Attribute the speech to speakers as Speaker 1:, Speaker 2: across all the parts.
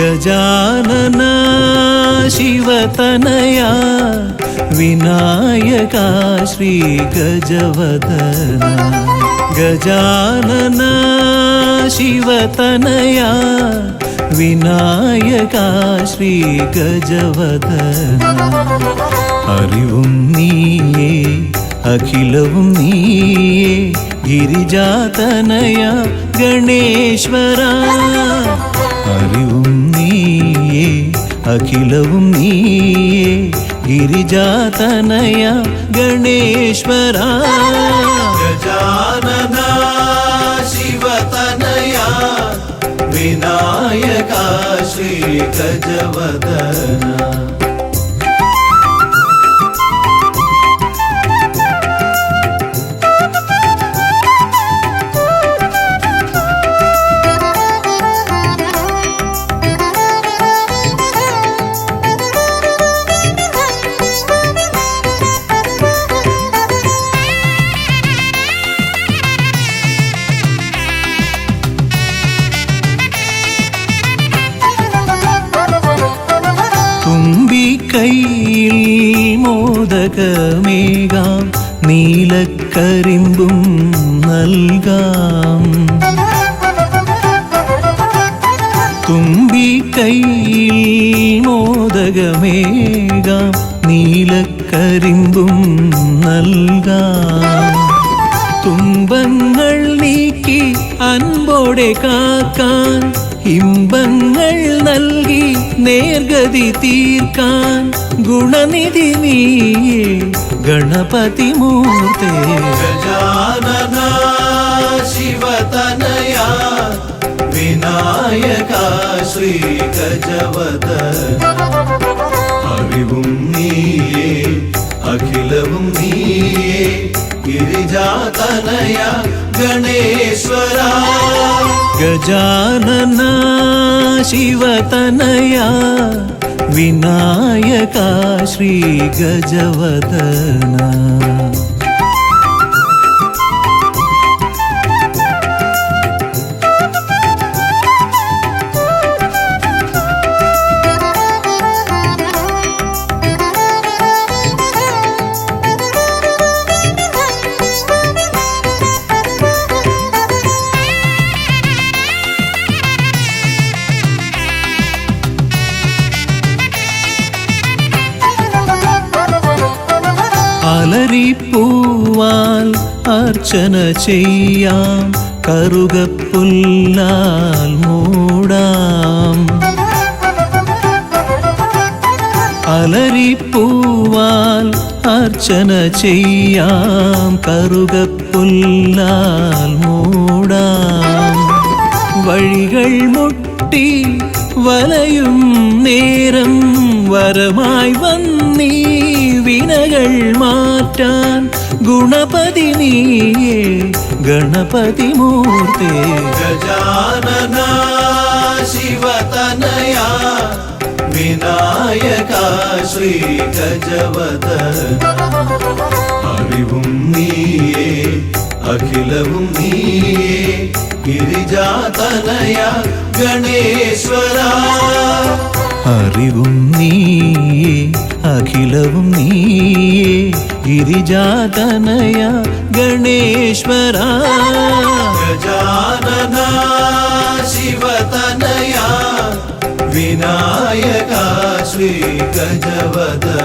Speaker 1: ഗജാനന ശിവതനയാ വിനായക ശ്രീ ഗജവദന ഗജാനന ശിവതനയാ വിനായക ശ്രീ ഗജവദന അറിവും നീയേ അഖിലവും നീയേ ഗിരിജാതനയ ഗണേശ്വര അറിവും നീയേ അഖിലവും നീയേ ഗിരിജാതനയ ഗണേശ്വര ഗജാനന ശിവതനയ വിനായക ശ്രീ ഗജവദന കൈയിൽ മോദകമേകാം നീലക്കരിമ്പും നൽകാം തുമ്പി കൈയിൽ മോദകമേകാം നീലക്കരിമ്പും നൽകാം തുമ്പങ്ങൾ നീക്കി അൻപോടെ കാക്കാൻ ഇമ്പങ്ങൾ നൽകി നേർഗതി തീർക്കാൻ ഗുണനിധി നീയേ ഗണപതി മൂർത്തേ ഗജാനന ശിവതനയ വിനായക ശ്രീ ഗജവദന അറിവും നീയേ അഖിലവും നീയേ ഗിരിജാതനയ ഗണേശ്വര ഗജാനന ശിവതനയ വിനായക ശ്രീ ഗജവദന അലരിപ്പൂവാൽ അർച്ചന ചെയ്യാം കറുകപ്പുല്ലാൽ മൂടാം അലരിപ്പൂവാൽ അർച്ചന ചെയ്യാം കറുകപ്പുല്ലാൽ മൂടാം വഴികൾ മുട്ടി വലയും നേരം വരമായി വന്നീ വിനകൾ മാറ്റാൻ ഗുണപതി നീയേ ഗണപതി മൂർത്തേ ഗജാനന ശിവതനയ വിനായക ശ്രീ ഗജവദന അറിവും നീയേ അഖിലവും നീയേ ഗിരിജാതനയ ഗണേശ്വര അറിവും നീയേ അഖിലവും നീയേ ഗിരിജാതനയ ഗണേശ്വര ഗജാനന ശിവതനയ വിനായക ശ്രീ ഗജവദന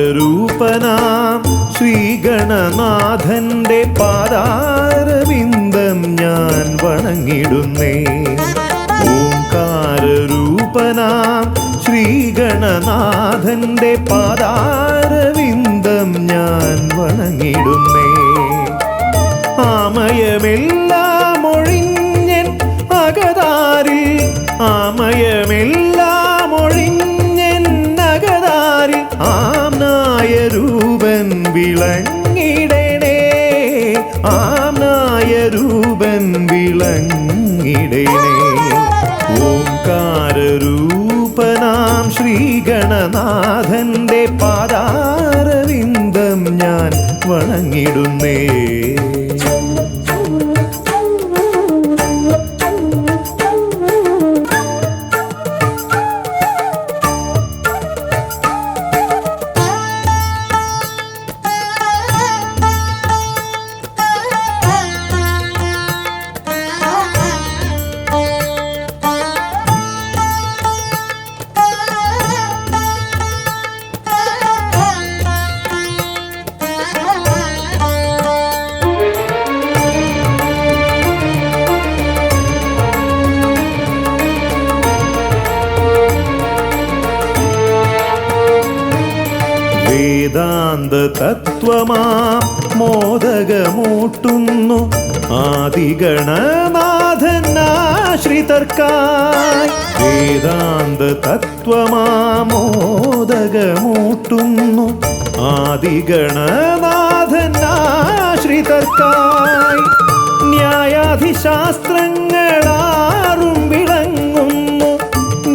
Speaker 2: ഓംകാരൂപനാം ശ്രീഗണനാഥന്റെ പാദാരവിന്ദം ഞാൻ വണങ്ങിടുന്നേ. ഓംകാരൂപനാം ശ്രീഗണനാഥന്റെ പാദാരവിന്ദം ഞാൻ വണങ്ങിടുന്നേ. ആമയമെല്ലാം ഒഴിഞ്ഞൻ അകതാരിൽ ആമയമെല്ലാം ഒഴിഞ്ഞൻ അകതാരിൽ ആംനായ രൂപൻ വിളങ്ങിടണേ ആംനായ രൂപൻ വിളങ്ങിടണേ ഓംകാരരൂപനാം ശ്രീഗണനാഥന്റെ പാദാരവിന്ദം ഞാൻ വണങ്ങിടുന്നേ. വേദാന്ത തത്വമാം മോദകമൂട്ടുന്നു ആദിഗണനാഥനാശ്രിതർക്കായി വേദാന്ത തത്വമാം മോദകമൂട്ടുന്നു ആദിഗണനാഥനാശ്രിതർക്കായി ന്യായാധിശാസ്ത്രങ്ങളാറും വിളങ്ങുന്നു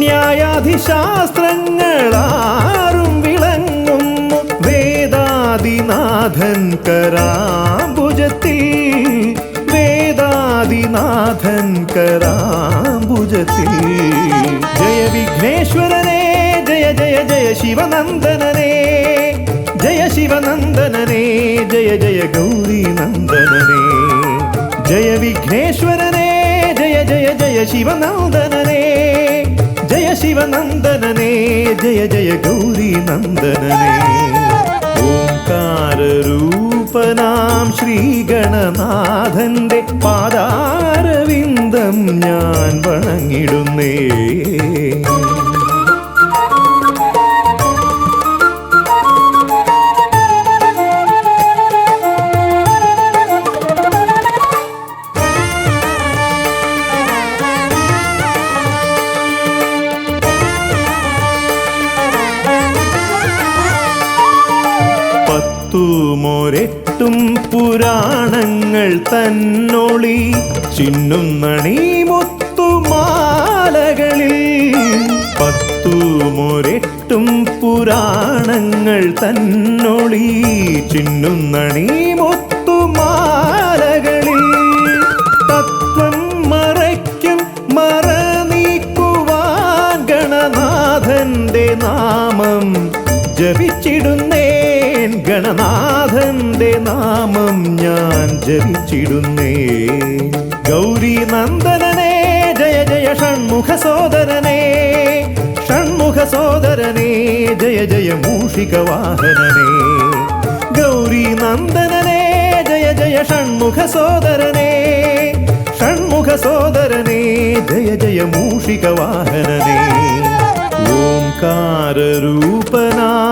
Speaker 2: ന്യായാധിശാസ്ത്രങ്ങളാറും വിളങ്ങുന്നു വേദാദിനാഥൻ കരാംബുജത്തിൽ വേദാദിനാഥൻ കരാംബുജത്തിൽ ജയ വിഘ്നേശ്വരനേ ജയ ജയ ജയ ശിവനന്ദനനേ ജയ ശിവനന്ദനനേ ജയ ജയ ഗൗരി നന്ദനനേ ജയ വിഘ്നേശ്വരനേ ജയ ജയ ജയ ശിവനന്ദനനേ ജയ ശിവനന്ദനനേ ജയ ജയ ഗൗരി നന്ദനനേ ഓംകാരരൂപനാം ശ്രീഗണനാഥന്റെ പാദാരവിന്ദം ഞാൻ വണങ്ങിടുന്നേ. പത്തുമൊരെട്ടും പുരാണങ്ങൾ തന്നൊളി ചിന്നുന്നണി മുത്തുമാലകളിൽ പത്തുമൊരെട്ടും പുരാണങ്ങൾ തന്നൊളി ചിന്നുന്നണി മുത്തുമാലകളിൽ തത്വം മറയ്ക്കും മറ നീക്കുവാൻ ഗണനാഥന്റെ നാമം ജപിച്ചിടുന്നേൻ ഗണനാഥന്റെ നാമം ഞാൻ ജപിച്ചിടുന്നേ. ഗൗരി നന്ദനനേ ജയ ജയ ഷൺമുഖ സോദരനേ ഷൺമുഖ സോദരനേ ജയ ജയ മൂഷിക വാഹനനേ ഗൗരി നന്ദനനേ ജയ ജയ ഷൺമുഖ സോദരനേ ഷൺമുഖ സോദരനേ ജയ ജയ മൂഷിക വാഹനനേ ഓംകാരരൂപനാം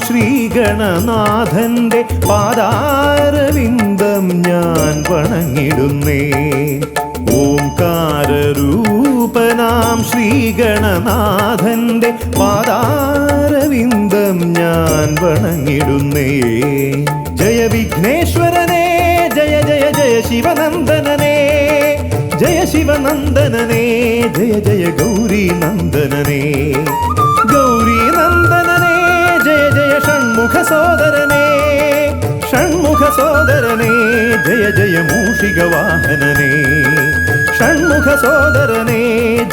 Speaker 2: ശ്രീഗണനാഥന്റെ പാദാരവിന്ദം ഞാൻ വണങ്ങിടുന്നേ. ഓംകാരരൂപനാം ശ്രീഗണനാഥന്റെ പാദാരവിന്ദം ഞാൻ വണങ്ങിടുന്നേ. ജയ വിഘ്നേശ്വരനേ ജയ ജയ ജയ ശിവനന്ദനനേ ജയ ശിവനന്ദനനേ ജയ ജയ ഗൗരി നന്ദനനേ ഗൗരി നന്ദനനേ ജയ ജയ ഷൺമുഖ സോദരനേ ഷൺമുഖ സോദരനേ ജയ ജയ മൂഷിക വാഹനനേ ഷൺമുഖ സോദരനേ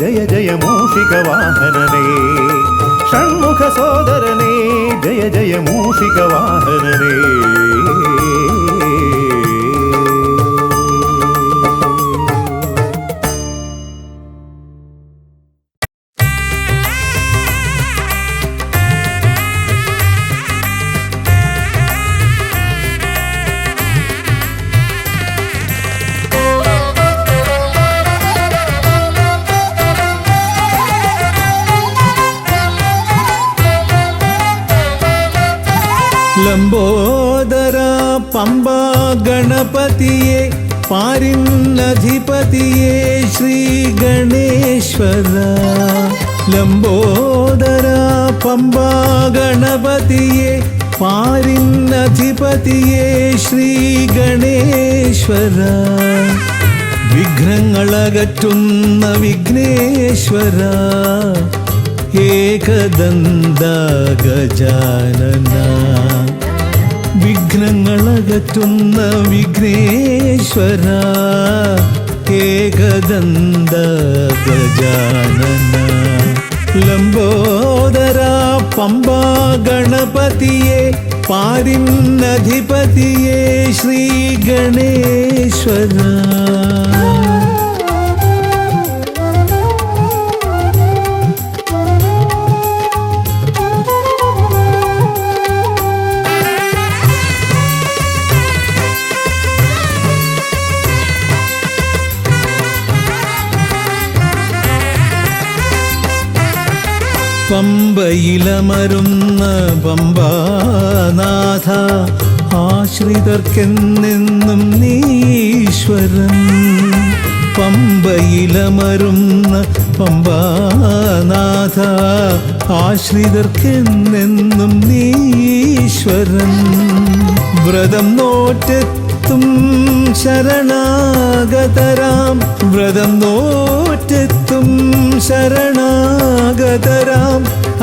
Speaker 2: ജയ ജയ മൂഷിക വാഹനനേ ഷൺമുഖ സോദരനേ ജയ ജയ മൂഷിക വാഹനനേ.
Speaker 1: ലംബോദര പമ്പ ഗണപതിയെ പാരിന്നധിപതിയേ ശ്രീ ഗണേശ്വര ലംബോദര പമ്പാ ഗണപതിയേ പാരിന്നധിപതിയേ ശ്രീ ഗണേശ്വര വിഘ്നങ്ങളകറ്റുന്ന വിഘ്നേശ്വര ഏകദന്ത ഗജാനന വിഘ്നങ്ങളകറ്റുന്ന വിഘ്നേശ്വര ഏകദന്ത ഗജാനന ലംബോദര പമ്പാ ഗണപതിയേ പാരിന്നധിപതിയേ ശ്രീ ഗണേശ്വര പമ്പയിലമരുന്ന പമ്പാനാഥ ആശ്രിതർക്കെന്നെന്നും നീശ്വരൻ പമ്പയിലമരുന്ന പമ്പാനാഥ ആശ്രിതർക്കെന്നെന്നും നീശ്വരൻ വ്രതം നോറ്റെത്തും ശരണാഗതരാം വ്രതം നോറ്റെത്തും ശരണാഗതരാം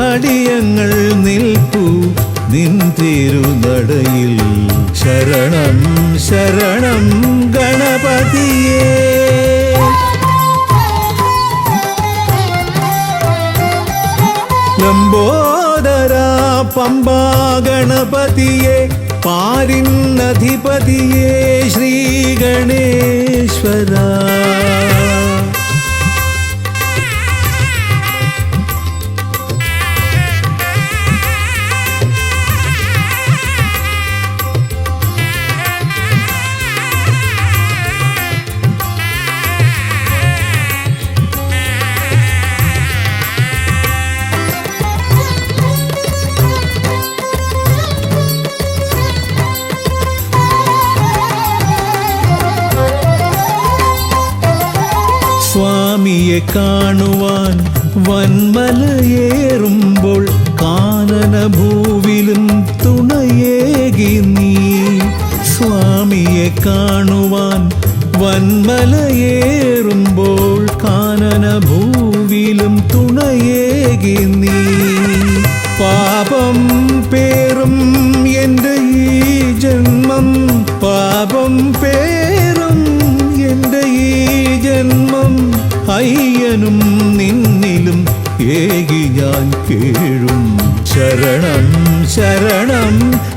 Speaker 1: അടിയങ്ങൾ നിൽപ്പു നിൻ തിരുനടയിൽ ശരണം ശരണം ഗണപതിയേ ലംബോദര പമ്പാ ഗണപതിയേ പാരിന്നധിപതിയേ ശ്രീ ഗണേശ്വര സ്വാമിയെ കാണുവാൻ വന്മലയേറുമ്പോൾ കാനനഭൂവിലും തുണയേകി നീ സ്വാമിയെ കാണുവാൻ വന്മലയേറുമ്പോൾ കാനനഭൂവിലും തുണയേകി നീ പാപം പേറും എൻ്റെ ഈ ജന്മം പാപം പേറും എൻ്റെ ഈ ജന്മം അയ്യനും നിന്നിലും ഏകി ഞാൻ കേഴും ശരണം ശരണം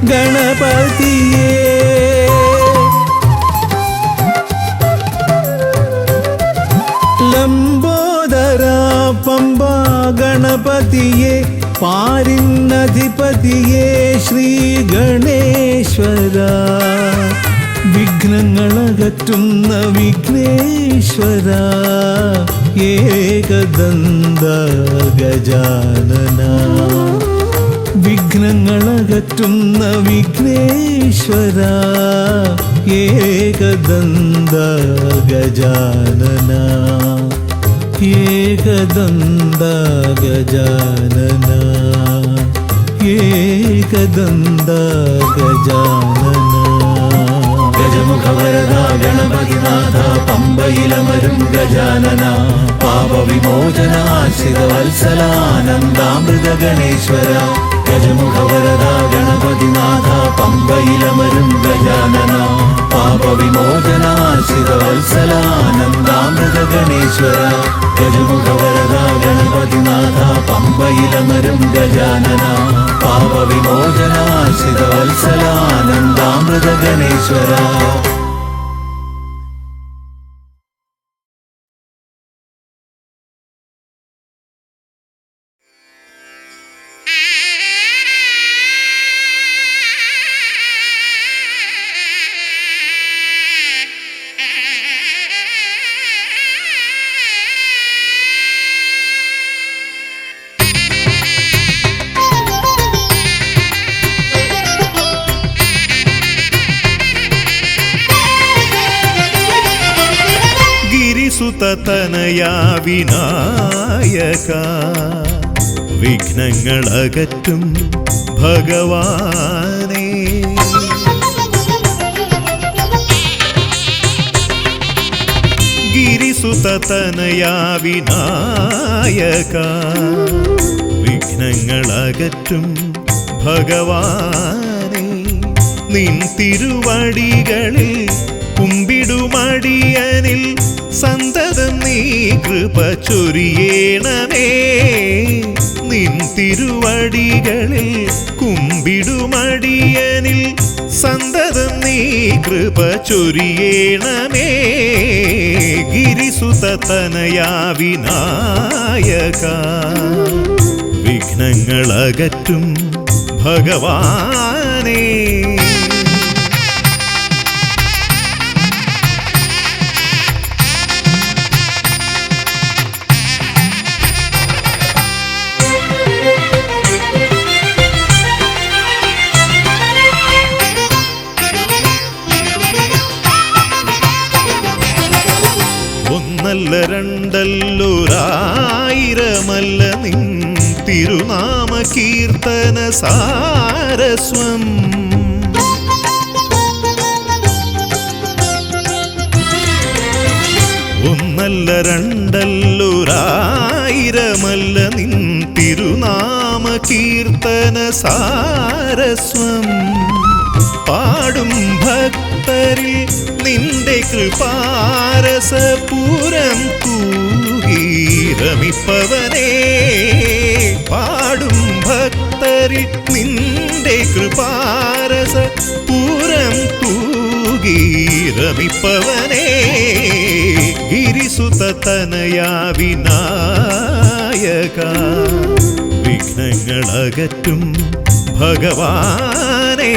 Speaker 1: ഗണപതിയേ ലംബോദര പമ്പാ ഗണപതിയേ പാരിന്നധിപതിയേ ശ്രീ ഗണേശ്വര വിഘ്നങ്ങളകറ്റുന്ന വിഘ്നേശ്വര ഏകദന്ത ഗജാനന വിഘ്നങ്ങളകറ്റുന്ന വിഘ്നേശ്വര ഏകദന്ത ഗജാനന ഏകദന്ത ഗജാനന ഏകദന്ത ഗജാനന ഗജമുഖവരദ ഗണപതിനാഥ പമ്പയിലമരും ഗജാനന പാപവിമോചന ആശ്രിതവത്സലാനന്ദാമൃത ഗണേശ്വര ഗജമുഖവരദ ഗണപതിനാഥ പമ്പയിലമരും ഗജാനന പാപവിമോചന ആശ്രിതവത്സലാനന്ദാമൃത ഗണേശ്വര ഗജമുഖവരദ ഗണപതിനാഥ പമ്പയിലമരും ഗജാനന പാപവിമോചന ആശ്രിതവത്സലാനന്ദാമൃത ഗണേശ്വര
Speaker 3: Hey!
Speaker 2: ഗിരിസുതനയാ വിനായക വിഘ്നങ്ങളകറ്റും ഭഗവാനേ ഗിരിസുതനയാ വിനായക വിഘ്നങ്ങളകറ്റും ഭഗവാനേ നിൻ തിരുവടികളിൽ കുമ്പിടുമടിയനിൽ സന്തതം നീ കൃപ ചൊരിയേണമേ നിൻ തിരുവടികളിൽ കുമ്പിടുമടിയനിൽ സന്തതം നീ കൃപ ചൊരിയേണമേ ഗിരിസുതനയാ വിനായക വിഘ്നങ്ങളകറ്റും ഭഗവാനേ ഒന്നല്ല രണ്ടല്ലൊരായിരമല്ല നിൻ തിരുനാമ കീർത്തന സാരസ്വം ഒന്നല്ല രണ്ടല്ലൊരായിരമല്ല നിൻ തിരുനാമ കീർത്തന സാരസ്വം പാടും ഭക്തരിൽ നിന്റെ കൃപാരസപൂരം തൂകീരമിപ്പവനേ പാടും ഭക്തരിൽ നിന്റെ കൃപാരസപൂരം തൂകീരമിപ്പവനേ ഗിരിസുതനയാ വിനായക വിഘ്നങ്ങളകറ്റും ഭഗവാനേ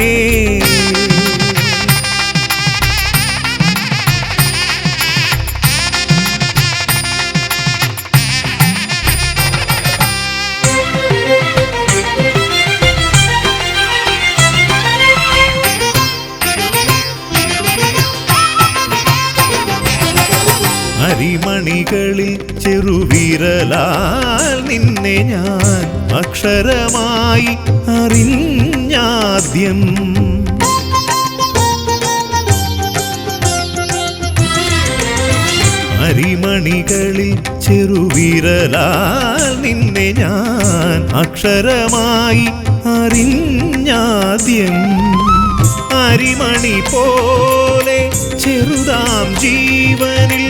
Speaker 2: അരിമണികളിൽ ചെറുവിരലാൽ നിന്നെ ഞാൻ അക്ഷരമായി അറിഞ്ഞാദ്യം അരിമണികളിൽ ചെറുവിരലാൽ നിന്നെ ഞാൻ അക്ഷരമായി അറിഞ്ഞാദ്യം അരിമണി പോലെ ചെറുതാം ജീവനിൽ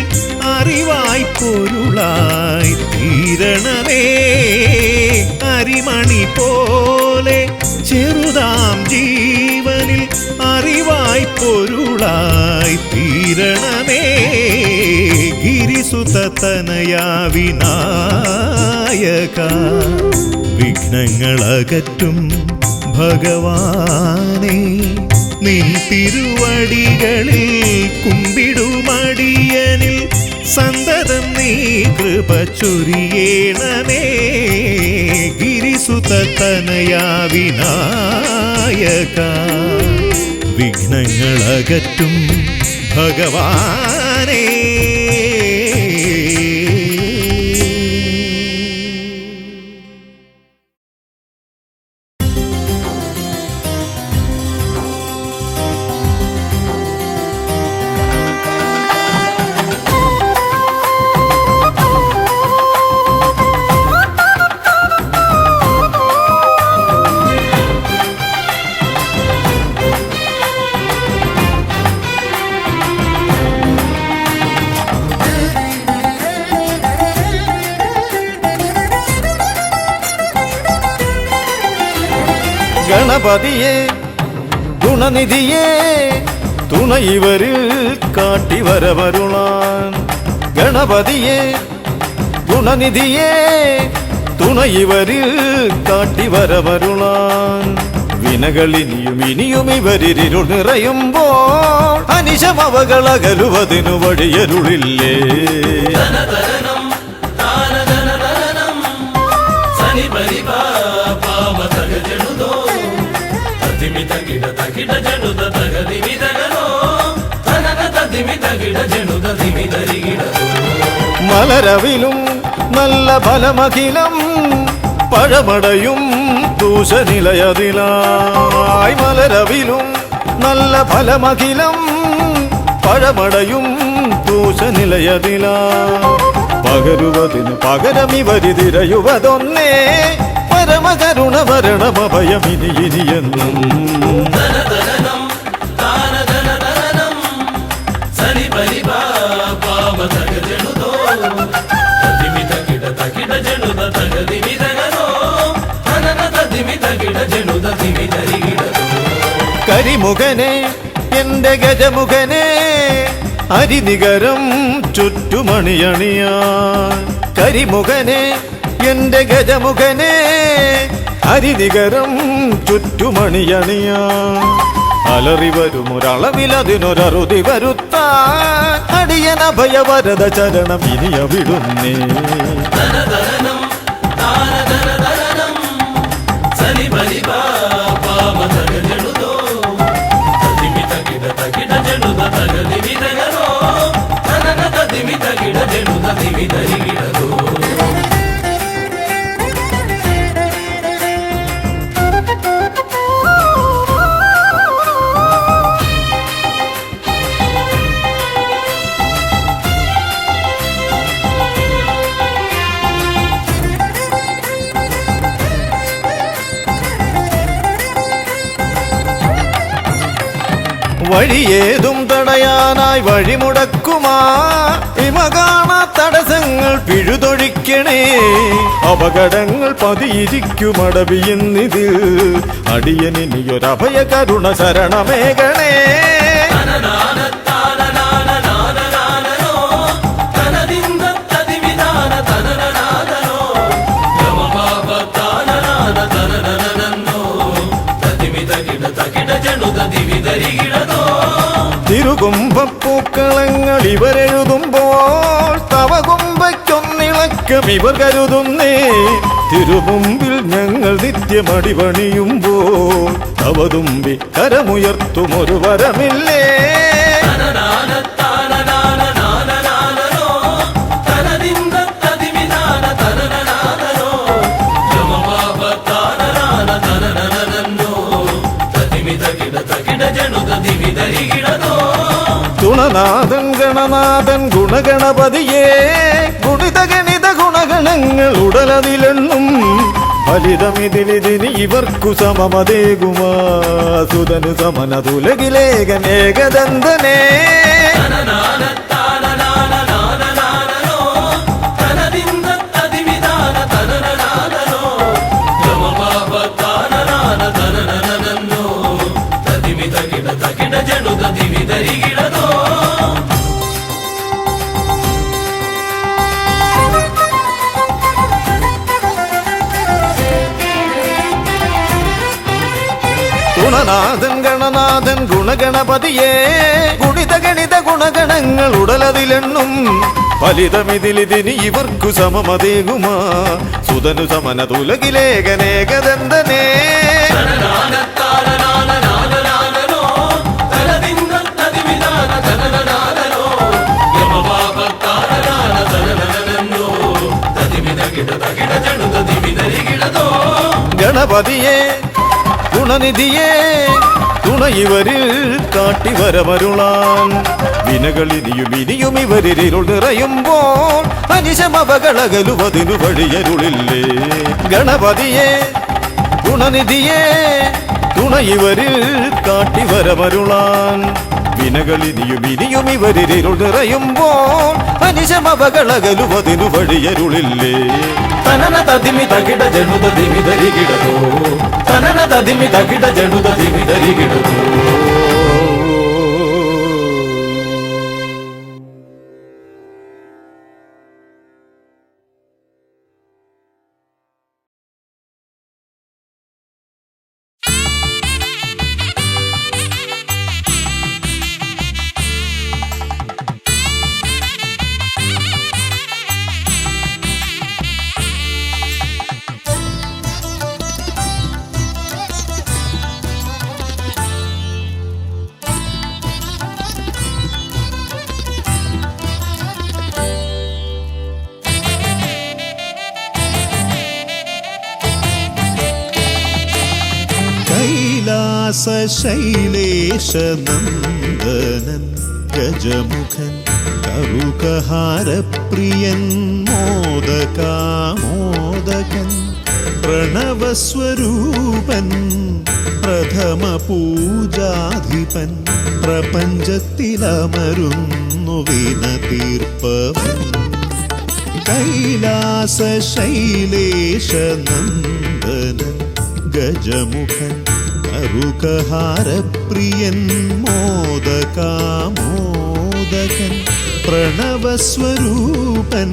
Speaker 2: അറിവായി പൊരുളായി തീരണമേ അരിമണി പോലെ ചെറുതാം ജീവനിൽ അറിവായി പൊരുളായി തീരണമേ ഗിരിസുതനയാ വിനായക വിഘ്നങ്ങളകറ്റും ഭഗവാനേ നിൻ തിരുവടികളിൽ കുമ്പിടുമടിയനിൽ സന്തതം നീ കൃപ ചൊരിയേണമേ ഗിരിസുതനയാ വിനായക വിഘ്നങ്ങളകറ്റും ഭഗവാനേ
Speaker 3: ഗണപതിയെ ഗുണനിധിയെ തുണയിവരിൽ കാട്ടിവരവരുളാൻ ഗണപതിയെ ഗുണനിധിയെ തുണയിവരിൽ കാട്ടിവരവരുളാൻ വിനകളിനിയും ഇനിയും ഇവരിരുൾ നിറയുമ്പോൾ അനിശമവകളകലുവതിനു വഴിയരുളില്ലേ
Speaker 1: ಗಿಡ ಜನುದ ದಿಮಿ ದರಿ ಗಿಡ
Speaker 3: മലരവിലും നല്ല ഫലമഖിലം പഴമടയും ദൂഷനിലയതിലായി മലരവിലും നല്ല ഫലമഖിലം പഴമടയും ദൂഷനിലയതിലാ പകരുവതിനു പകരമിവരിതിരയുവതൊന്നേ പരമകരുണ വരണമഭയമിനി ഇനിയെന്നും കരിമുഖനെ എന്റെ ഗജമുഖനെ അരിനികരം ചുറ്റുമണിയണിയാൻ കരിമുഖനെ എന്റെ ഗജമുഖനെ അരിനികരം ചുറ്റുമണിയണിയാൻ അലറി വരുമൊരളവിലതിനൊരറുതി വരുത്താൻ അടിയന ഭയവരത ചരണം ഇനിയ വിടുന്നേ വഴിയേതും തടയാനായി വഴിമുടക്കുമാ ഇമ കാണാ തടസ്സങ്ങൾ പിഴുതൊഴിക്കണേ അപകടങ്ങൾ പതിയിരിക്കുമടവിയെന്നിതിൽ അടിയനിയൊരഭയ കരുണ ശരണമേകണേ തിരുകുംഭപ്പൂക്കളങ്ങൾ ഇവരെഴുതുമ്പോൾ തവ കുംഭയ്ക്കൊന്നിളക്കം ഇവർ കരുതുന്നേ തിരുമുമ്പിൽ ഞങ്ങൾ നിത്യമടിപണിയുമ്പോൾ തവതുമ്പി കരമുയർത്തുമൊരു വരമില്ലേ ഗുണനാഥൻ ഗണനാഥൻ ഗുണഗണപതിയേ ഗുണിത ഗണിത ഗുണഗണങ്ങൾ ഉടലതിലെണ്ണും ഫലിതമിതിലിതിന് ഇവർക്കു സമമതേകുമാ സുതനു സമനതുലകിലേകനേകദന്തനേ ഗുണനാഥൻ ഗണനാഥൻ ഗുണഗണപതിയേ ഗുണിത ഗണിത ഗുണഗണങ്ങൾ ഉടലതിലെണ്ണും ഫലിതമിതിലിതിന് ഇവർക്കു സമമതേകുമാ സുതനു സമനതുലകിലേകനേകദന്തനേ ഗണപതിയേ ഗുണനിധിയേ തുണയിവരിൽ കാട്ടിവരമരുളാൻ വിനകളിനിയും ഇനിയും ഇവരിരുൾ നിറയുമ്പോൾ അനിശമവകളകലുവതിനു വഴിയരുളില്ലേ ഗണപതിയേ ഗുണനിധിയേ തുണയിവരിൽ കാട്ടിവരമരുളാൻ വിനകളിനിയും ഇനിയും ഇവരിരുൾ നിറയുമ്പോൾ അനിശമവകളകലുവതിനു വഴിയരുളില്ലേ തനന തതിമി തകിട ജനുത ദിമി ധരികിടതോ തനന തതിമി തകിട ജനുത ദിമി ധരികിടതോ
Speaker 2: കൈലാസശൈലേശനന്ദനൻ ഗജമുഖൻ കറുകഹാരപ്രിയൻ മോദകാമോദകൻ പ്രണവസ്വരൂപൻ പ്രഥമ പൂജാധിപൻ പ്രപഞ്ചത്തിലമരുന്നു വിനതീർപ്പവൻ കൈലാസശൈലേശനന്ദനൻ ഗജമുഖൻ കറുകഹാരപ്രിയൻ മോദകാമോദകൻ പ്രണവസ്വരൂപൻ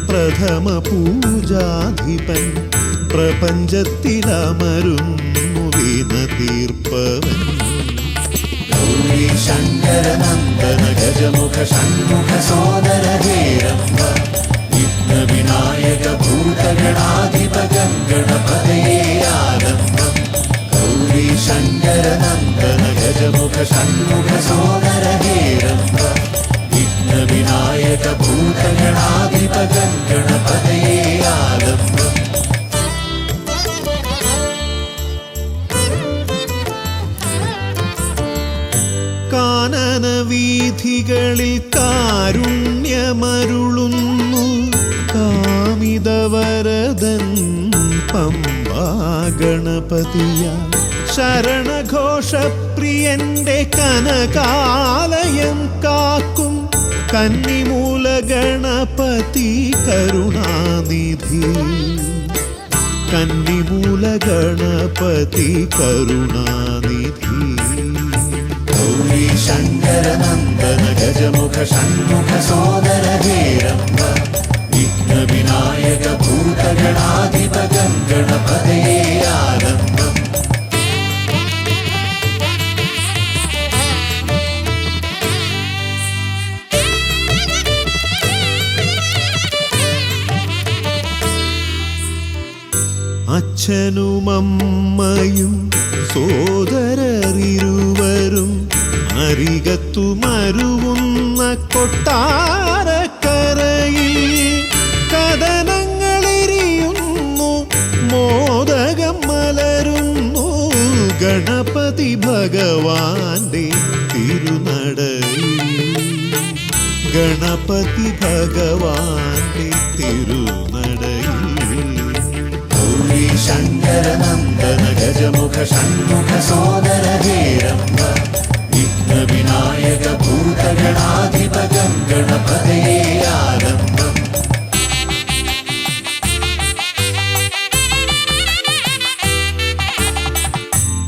Speaker 2: പ്രഥമ പൂജാധിപൻ പ്രപഞ്ചത്തിലമരുന്നു വിനതീർപ്പവൻ
Speaker 1: ഗൗരി ശങ്കര നന്ദന ഗജമുഖ ഷൺമുഖ സോദര ഹേരംബ വിഘ്ന വിനായക ഭൂതഗണാധിപ ഗണപതയേ ആലംബം ഗൗരി ശങ്കര നന്ദന ഗജമുഖ ഷൺമുഖ സോദര ഹേരംബ വിഘ്ന വിനായക ഭൂതഗണാധിപ ഗണപതയേ ആലംബം
Speaker 2: കാനന വീഥികളിൽ കാരുണ്യമരുളുന്നു കാമിതവരദൻ പമ്പാ ഗണപതിയ ശരണഘോഷപ്രിയന്റെ കനകാലയം കാക്കും കന്നിമൂല ഗണപതി കരുണാനിധി കന്നിമൂല ഗണപതി കരുണാനിധി
Speaker 1: ഗൗരി ശങ്കര നന്ദന ഗജമുഖ ഷൺമുഖ സോദര ഹേരംബ വിഘ്ന വിനായക ഭൂതഗണാധിപ ഗണപതയേ ആലംബം
Speaker 2: അച്ഛനുമമ്മയും സോദരരിരുവരും അരികത്തു മരുവുന്ന കൊട്ടാരക്കരയിൽ കഥനങ്ങളെരിയുന്നു മോദകം മലരുന്നു ഗണപതി ഭഗവാന്റെ തിരുനടയിൽ ഗണപതി ഭഗവാന്റെ തിരുനടയിൽ
Speaker 1: ഗൗരി ശങ്കര നന്ദന ഗജമുഖ ഷൺമുഖ സോദര ഹേരംബ വിഘ്ന വിനായക ഭൂതഗണാധിപ ഗണപതയേ ആലംബം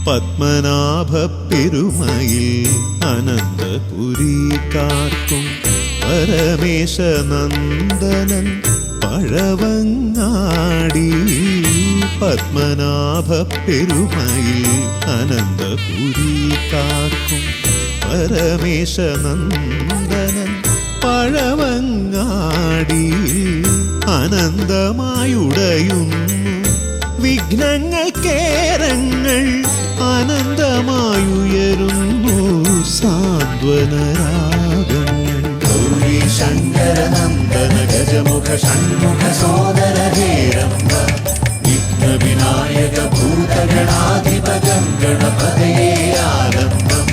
Speaker 2: പത്മനാഭ പെരുമയിൽ അനന്തപുരി കാക്കും പരമേശനന്ദനൻ പഴവങ്ങാടി പത്മനാഭ പെരുമയിൽ അനന്തപുരി കാക്കും പരമേശനന്ദനൻ പഴവങ്ങാടി അനന്തമായുടയുന്നു വിഘ്നങ്ങൾ കേരങ്ങൾ അനന്തമായുയരുന്നു സാന്ത്വനരാഗങ്ങൾ
Speaker 1: ഗൗരി ശങ്കര നന്ദന ഗജമുഖ ഷൺമുഖ സോദര ഹേരംബ വിഘ്ന വിനായക ഭൂതഗണാധിപ ഗണപതയേ ആലംബം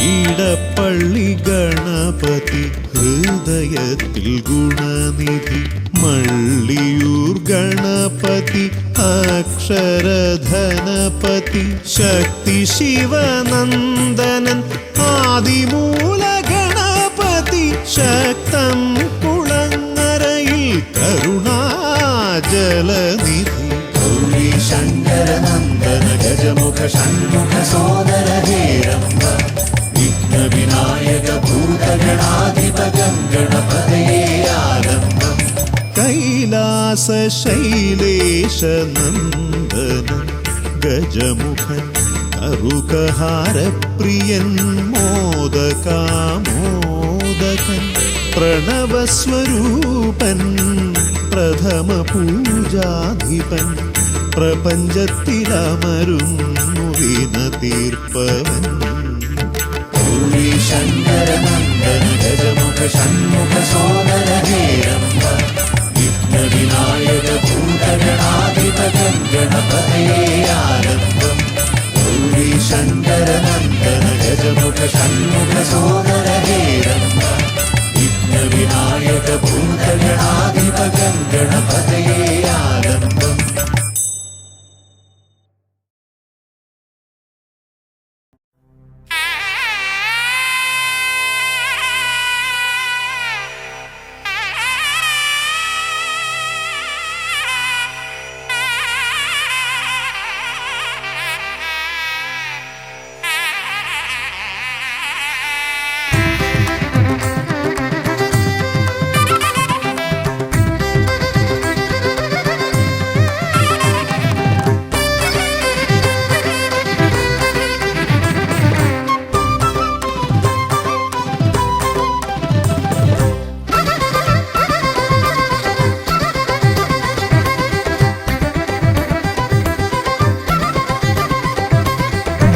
Speaker 2: ഈടപ്പള്ളി ഗണപതി ഹൃദയത്തിൽ ഗുണനിധി മള്ളിയൂർ ഗണപതി അക്ഷരധനപതി ശക്തി ശിവനന്ദനൻ ആദിമൂല ഗണപതി ശക്തം കുളങ്ങരയിൽ കരുണാജലനിധി
Speaker 1: ഗൗരി ശങ്കര നന്ദന ഗജമുഖ ഷൺമുഖ സോദര ഹേരംബ വിഘ്ന വിനായക ഭൂതഗണാധിപ ഗണപതയേ ആലംബം
Speaker 2: കൈലാസശൈലേശനന്ദനൻ ഗജമുഖൻ കറുകഹാരപ്രിയൻ മോദകാമോദകൻ പ്രണവസ്വരൂപൻ പ്രഥമ പൂജാധിപൻ പ്രപഞ്ചത്തിലമരുന്നു വിനതീർപ്പവൻ
Speaker 1: ഗൗരി शङ्करनन्दन गजमुख षण्मुख सोदर हे रम्ब विघ्नविनायक भूतगणाधिप गणपतये आलम्बम्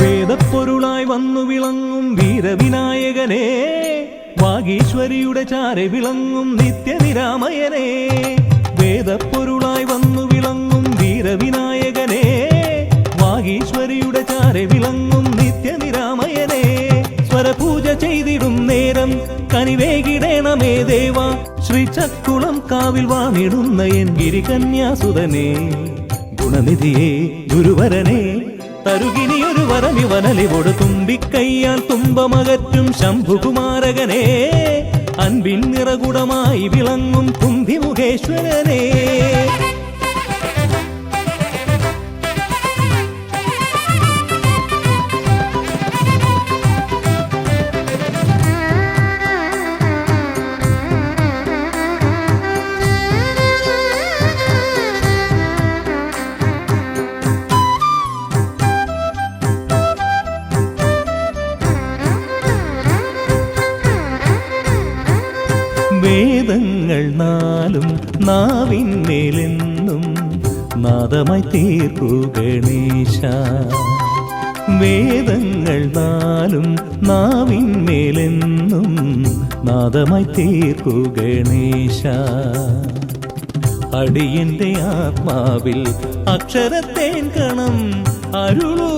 Speaker 4: വേദപ്പൊരുളായി വന്നു വിളങ്ങും വീരവിനായകനെ വാഗീശ്വരിയുടെ ചാരെ വിളങ്ങും നിത്യനിരാമയനെ വേദപ്പൊരുളായി വന്നു വിളങ്ങും വീരവിനായകനെ വാഗീശ്വരിയുടെ ചാരെ വിളങ്ങും നിത്യനിരാമയനെ സ്വരപൂജ ചെയ്തിടും നേരം കനിവേകിടേണമേ ദേവ ശ്രീചക്കുളം കാവിൽ വാണിടുന്ന എൻ ഗിരികന്യാസുതനെ ഗുണനിധിയെ ഗുരുവരനെ തരുകിനിയൊരു വരമിവനലിവോട് തുമ്പിക്കയ്യാൽ തുമ്പമകറ്റും ശംഭുകുമാരകനെ അൻപിൻ നിറകുടമായി വിളങ്ങും കുംഭിമുഖേശ്വരനെ വേദങ്ങൾ നാലും നാവിന്മേലെന്നും നാദമായി തീർക്കൂ ഗണേശ വേദങ്ങൾ നാലും നാവിന്മേലെന്നും നാദമായി തീർക്കൂ ഗണേശ അടിയന്റെ ആത്മാവിൽ അക്ഷരത്തേൻ കണം അരുളൂ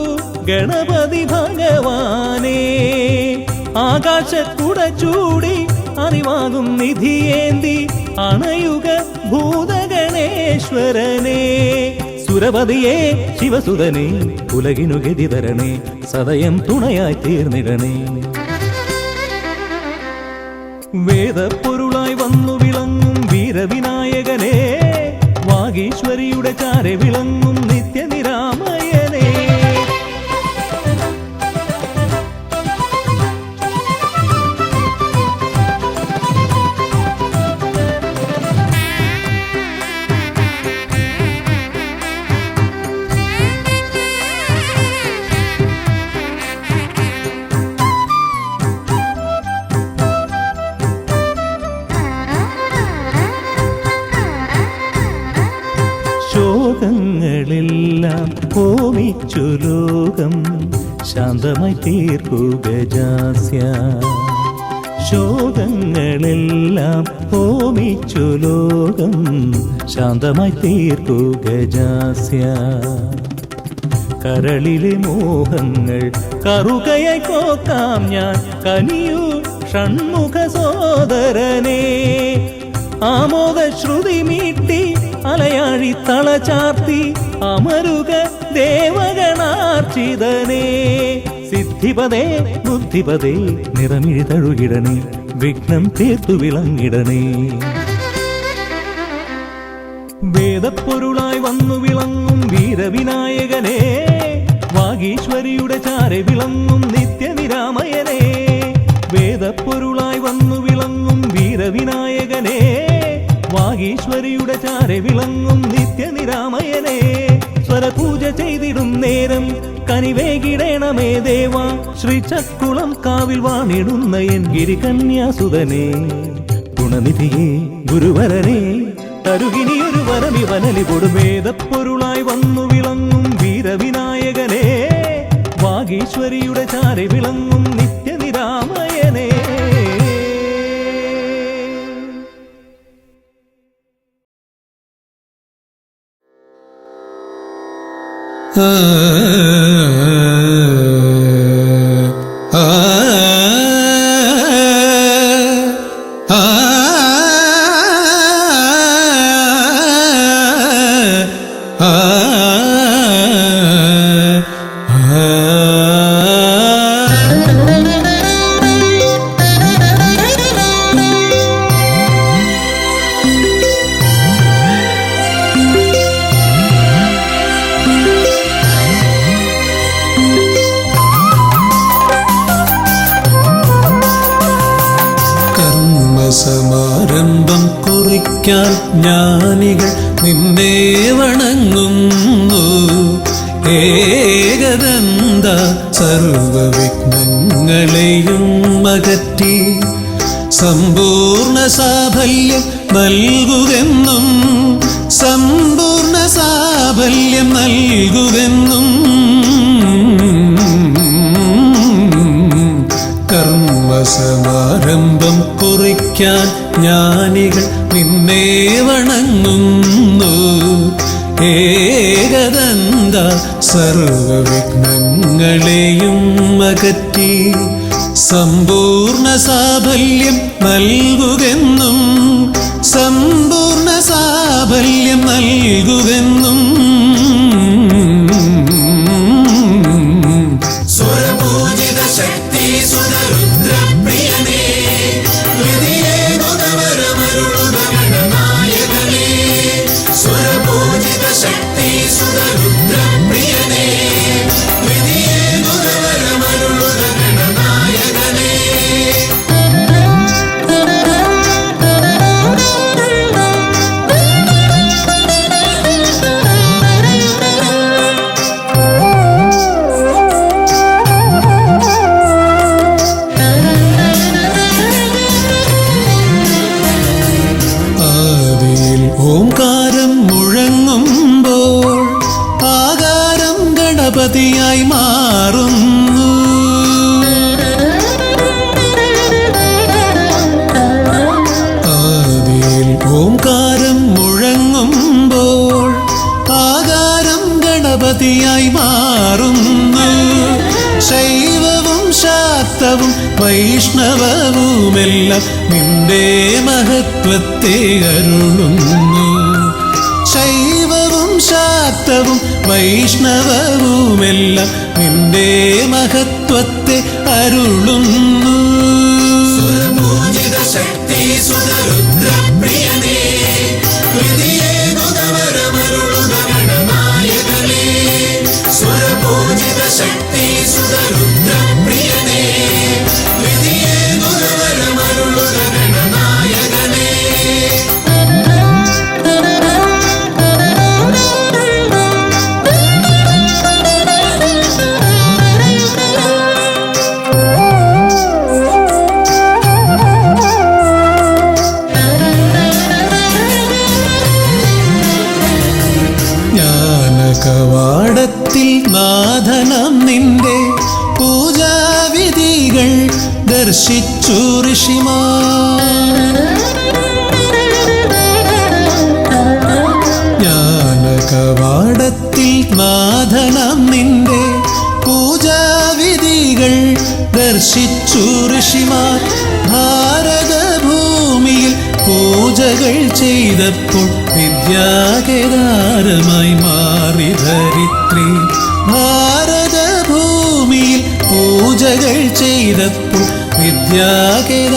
Speaker 4: ഗണപതി ഭഗവാനേ ആകാശക്കുട ചൂടി അറിവാകും നിധിയേന്തി അണയുക ഭൂതഗണേശ്വരനെ സുരപതിയെ ശിവസുതനെ ഉലകിനു ഗതി തരണേ സദയം തുണയായി തീർന്നിടണേ വേദപ്പൊരുളായി വന്നു വിളങ്ങും വീരവിനായകനെ വാഗീശ്വരിയുടെ ചാരെ വിളങ്ങും നിത്യനിരാമയനെ ശോകങ്ങളെല്ലാം ഹോമിച്ചു ലോകം ശാന്തമായി തീർക്കൂ ഗജാസ്യ ശോകങ്ങളെല്ലാം ഹോമിച്ചു ലോകം ശാന്തമായി തീർക്കൂ ഗജാസ്യ കരളിലെ മോഹങ്ങൾ കറുകയായി കോക്കാം ഞാൻ കനിയൂ ഷൺമുഖ സോദരനെ ആമോദ ശ്രുതി മീട്ടി അലയാഴി തളചാർത്തി അമരുക ദേവഗണാർച്ചിതനേ സിദ്ധിപദേ ബുദ്ധിപദേ നിറമിഴി തഴുകിടണേ വിഘ്നം തീർത്തു വിളങ്ങിടണേ വേദപ്പൊരുളായി വന്നു വിളങ്ങും വീരവിനായകനെ വാഗീശ്വരിയുടെ ചാരെ വിളങ്ങും നിത്യനിരാമയനെ വേദപ്പൊരുളായി വന്നു വിളങ്ങും വീരവിനായകനെ വാഗീശ്വരിയുടെ ചാരെ വിളങ്ങും നിത്യനിരാമയനെ സ്വരപൂജ ചെയ്തിടും നേരം കനിവേകിടേണമേ ദേവ ശ്രീചക്കുളം കാവിൽ വാണിടുന്ന എൻ ഗിരികന്യാസുതനെ ഗുണനിധിയെ ഗുരുവരനെ തരുകിനിയൊരു വരമിവനലിവോട് വേദപ്പൊരുളായി വന്നു വിളങ്ങും വീരവിനായകനെ വാഗീശ്വരിയുടെ ചാരെ വിളങ്ങും നിത്യനിരാമയനെ
Speaker 5: ആ സമാരംഭം കുറിക്കാൻ ജ്ഞാനികൾ നിന്നെ വണങ്ങുന്നു. ഏകദന്ത സർവവിഘ്നങ്ങളെയും അകറ്റി സമ്പൂർണ്ണ സാഫല്യം നൽകുകെന്നും സമ്പൂർണ്ണ സാഫല്യം നൽകുകെന്നും കർമ്മസമാരംഭം കുറിക്കാൻ ജ്ഞാനികൾ നിന്നെ വണങ്ങുന്നു. ഏകദന്ത സർവവിഘ്നങ്ങളെയും അകറ്റി സമ്പൂർണ്ണ സാഫല്യം നൽകുകെന്നും സമ്പൂർണ്ണ സാഫല്യം നൽകുകെന്നും
Speaker 1: സ്വരപൂജിത ശക്തി സുതരുദ്രപ്രിയനേ ഹൃദയേ മുതവരമരുളുക ഗണനായകനേ. സ്വരപൂജിത ശക്തി സുതരുദ്രപ്രിയനേ ഹൃദയേ മുതവരമരുളുക ഗണനായകനേ.
Speaker 5: ആദിയിൽ ഓംകാരം മുഴങ്ങുമ്പോൾ ആകാരം ഗണപതിയായി മാറുന്നു. ആദിയിൽ ഓംകാരം മുഴങ്ങുമ്പോൾ ആകാരം ഗണപതിയായി മാറുന്നു. ശൈവവും ശാക്തവും വൈഷ്ണവവുമെല്ലാം നിന്റെ മഹത്വത്തെ അരുളുന്നു. ശൈവവും ശാക്തവും വൈഷ്ണവവുമെല്ലാം നിന്റെ മഹത്വത്തെ അരുളുന്നു.
Speaker 1: സ്വരപൂജിത ശക്തി സുതരുദ്രപ്രിയനേ ഹൃദയേ മുതവരമരുളുക ഗണനായകനേ. സ്വരപൂജിത ശക്തി സുതരുദ്രപ്രിയനേ ഹൃദയേ മുതവരമരുളുക ഗണനായകനേ.
Speaker 5: ജ്ഞാനകവാടത്തിൽ നാഥനം നിന്റെ പൂജാവിധികൾ ദർശിച്ചു ഋഷിമാർ. ജ്ഞാനകവാടത്തിൽ നാഥനം നിന്റെ പൂജാവിധികൾ ദർശിച്ചു ഋഷിമാർ. ഭാരതഭൂമിയിൽ പൂജകൾ ചെയ്തപ്പോൾ വിദ്യാകേദാരമായി മാറി ധരിത്രി. ഭാരതഭൂമിയിൽ പൂജകൾ ചെയ്തപ്പോൾ വിദ്യാകേദാരമായി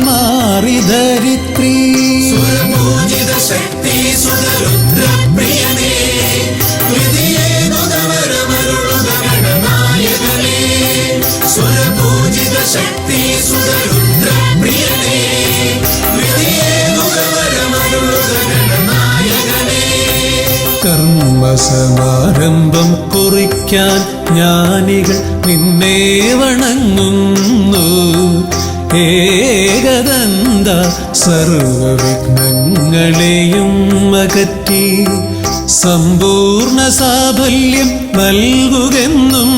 Speaker 5: മാറി ധരിത്രി.
Speaker 1: സ്വരപൂജിത ശക്തി സുതരുദ്രപ്രിയനേ ഹൃദയേ മുതവരമരുളുക ഗണനായകനേ. സ്വരപൂജിത ശക്തി സുതരുദ്രപ്രിയനേ ഹൃദയേ മുതവരമരുളുക ഗണനായകനേ.
Speaker 5: കർമ്മസമാരംഭം കുറിക്കാൻ ജ്ഞാനികൾ നിന്നെ വണങ്ങുന്നു. ഏകദന്ത സർവവിഘ്നങ്ങളെയും അകറ്റി സമ്പൂർണ്ണ സാഫല്യം നൽകുകെന്നും